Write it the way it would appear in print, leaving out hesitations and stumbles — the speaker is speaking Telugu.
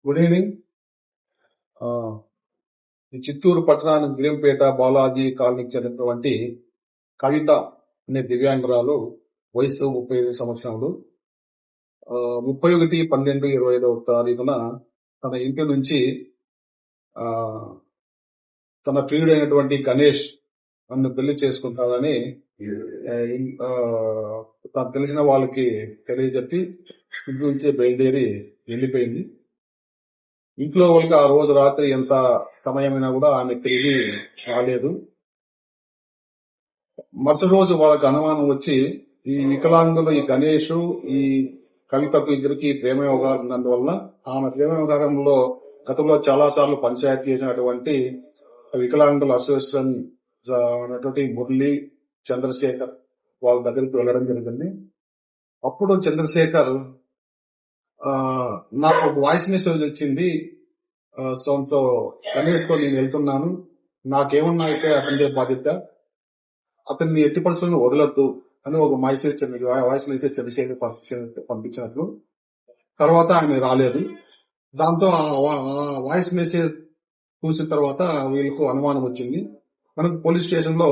Good evening. ఆ, ఈ చిత్తూరు పట్టణానికి గిరింపేట బాలాజీ కాలనీకి చెందినటువంటి కవిత అనే దివ్యాంగురాలు, వయసు 35 సంవత్సరాలు. 31/12/25 తన ఇంటి నుంచి ఆ, తన ప్రియుడైనటువంటి గణేష్ నన్ను పెళ్లి చేసుకుంటానని ఆ, తనకు తెలిసిన వాళ్ళకి తెలియజెప్పి ఇంటి నుంచి బయలుదేరి వెళ్ళిపోయింది. ఇంట్లో వాళ్ళకి ఆ రోజు రాత్రి ఎంత సమయమైనా కూడా ఆమె తిరిగి రాలేదు. మరుసటి రోజు వాళ్ళకి అనుమానం వచ్చి ఈ వికలాంగులు, ఈ గణేష్, ఈ కవితకు ఇద్దరికి ప్రేమ వ్యవహారం ఉన్నందువల్ల ఆమె ప్రేమ వ్యవహారంలో గతంలో చాలా సార్లు పంచాయతీ చేసినటువంటి వికలాంగుల అసోసియేషన్ ఉన్నటువంటి మురళి, చంద్రశేఖర్ వాళ్ళ దగ్గరికి వెళ్ళడం జరిగింది. అప్పుడు చంద్రశేఖర్ నాకు ఒక వాయిస్ మెసేజ్ వచ్చింది, సో గణేష్ తో నేను వెళ్తున్నాను, నాకేమన్నా అయితే అతనిదే బాధ్యత, అతన్ని ఎట్టి పరిస్థితులను వదలొద్దు అని ఒక వాయిస్ మెసేజ్ చంద్రశేఖర్ పంపించినట్లు. తర్వాత ఆయన రాలేదు. దాంతో ఆ వాయిస్ మెసేజ్ చూసిన తర్వాత వీళ్ళకు అనుమానం వచ్చింది. మనకు పోలీస్ స్టేషన్ లో